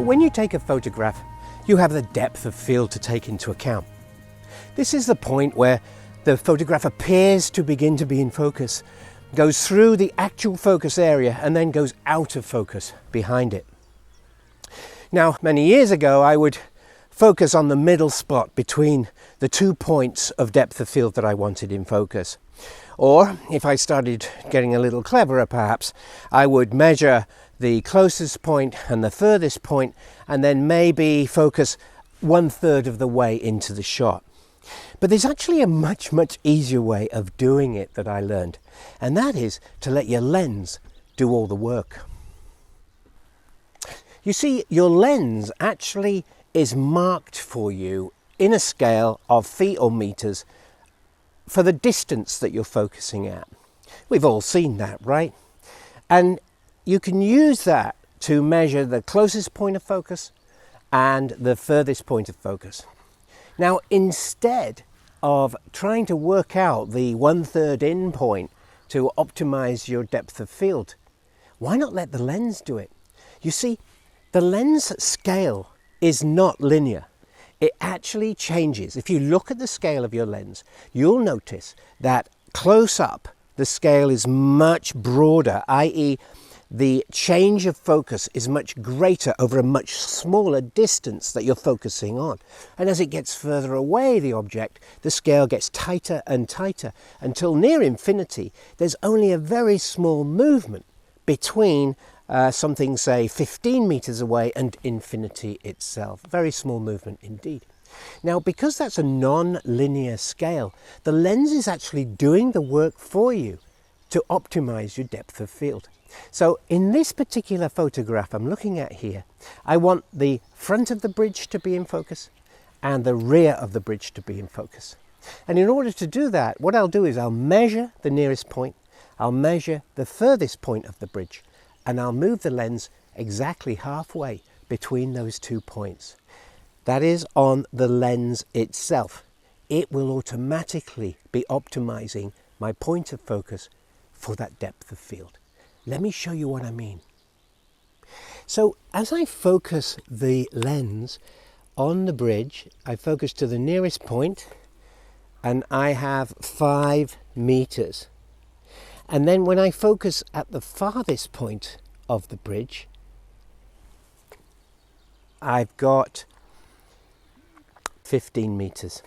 when you take a photograph, you have the depth of field to take into account. This is the point where the photograph appears to begin to be in focus, goes through the actual focus area and then goes out of focus behind it. Now, many years ago, I would focus on the middle spot between the 2 points of depth of field that I wanted in focus. Or, if I started getting a little cleverer perhaps, I would measure the closest point and the furthest point and then maybe focus 1/3 of the way into the shot. But there's actually a much easier way of doing it that I learned, and that is to let your lens do all the work. You see, your lens actually is marked for you in a scale of feet or meters for the distance that you're focusing at. We've all seen that, right? And you can use that to measure the closest point of focus and the furthest point of focus. Now, instead of trying to work out the 1/3 in point to optimize your depth of field, why not let the lens do it? You see, the lens scale is not linear. It actually changes. If you look at the scale of your lens, you'll notice that close up, the scale is much broader, i.e. the change of focus is much greater over a much smaller distance that you're focusing on. And as it gets further away, the object, the scale gets tighter and tighter until near infinity, there's only a very small movement between something, say, 15 meters away and infinity itself. Very small movement indeed. Now, because that's a non-linear scale, the lens is actually doing the work for you to optimize your depth of field. So in this particular photograph I'm looking at here, I want the front of the bridge to be in focus and the rear of the bridge to be in focus. And in order to do that, what I'll do is I'll measure the nearest point, I'll measure the furthest point of the bridge, and I'll move the lens exactly halfway between those 2 points. That is on the lens itself. It will automatically be optimizing my point of focus for that depth of field. Let me show you what I mean. So as I focus the lens on the bridge, I focus to the nearest point and I have 5 meters. And then when I focus at the farthest point of the bridge, I've got 15 meters.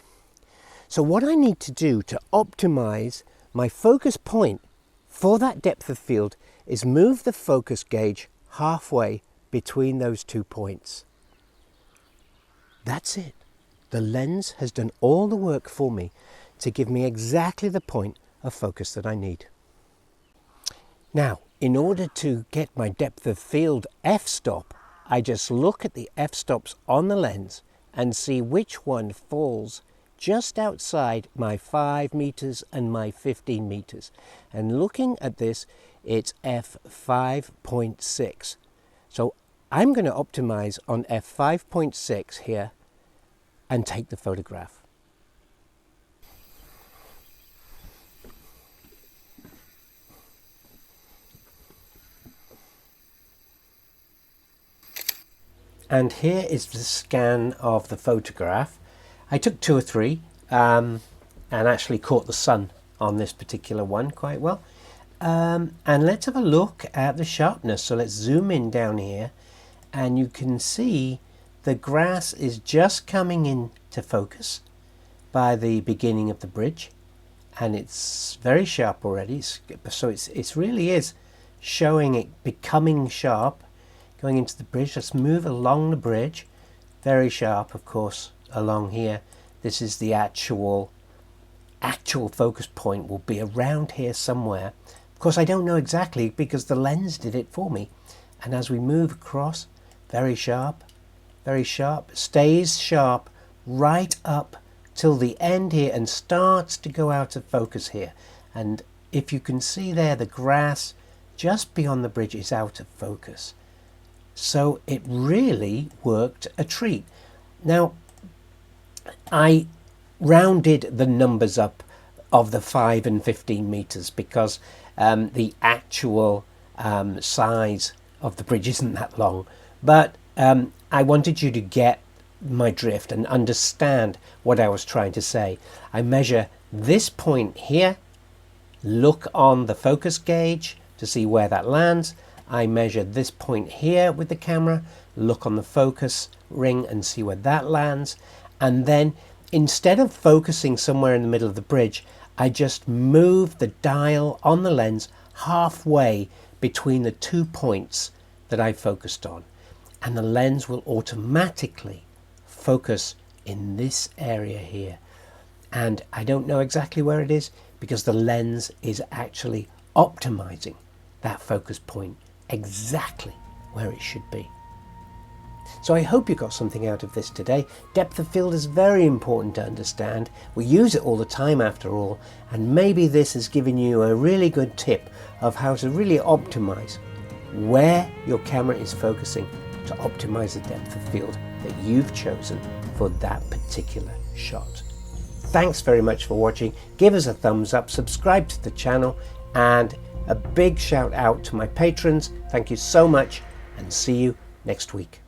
So what I need to do to optimize my focus point for that depth of field is move the focus gauge halfway between those 2 points. That's it. The lens has done all the work for me to give me exactly the point of focus that I need. Now, in order to get my depth of field f-stop, I just look at the f-stops on the lens and see which one falls just outside my 5 meters and my 15 meters. And looking at this, it's f5.6. So I'm going to optimize on f5.6 here and take the photograph. And here is the scan of the photograph. I took 2 or 3 and actually caught the sun on this particular one quite well. And let's have a look at the sharpness. So let's zoom in down here and you can see the grass is just coming into focus by the beginning of the bridge and it's very sharp already. So it really is showing it becoming sharp going into the bridge. Let's move along the bridge. Very sharp, of course, along here. This is the actual focus point will be around here somewhere. Of course, I don't know exactly because the lens did it for me. And as we move across, very sharp, stays sharp right up till the end here and starts to go out of focus here. And if you can see there, the grass just beyond the bridge is out of focus. So it really worked a treat. Now, I rounded the numbers up of the 5 and 15 meters because the actual size of the bridge isn't that long. But I wanted you to get my drift and understand what I was trying to say. I measure this point here, look on the focus gauge to see where that lands. I measure this point here with the camera, look on the focus ring and see where that lands. And then instead of focusing somewhere in the middle of the bridge, I just move the dial on the lens halfway between the 2 points that I focused on. And the lens will automatically focus in this area here. And I don't know exactly where it is because the lens is actually optimizing that focus point exactly where it should be. So I hope you got something out of this today. Depth of field is very important to understand. We use it all the time after all, and maybe this has given you a really good tip of how to really optimize where your camera is focusing to optimize the depth of field that you've chosen for that particular shot. Thanks very much for watching. Give us a thumbs up, subscribe to the channel, and a big shout out to my patrons. Thank you so much, and see you next week.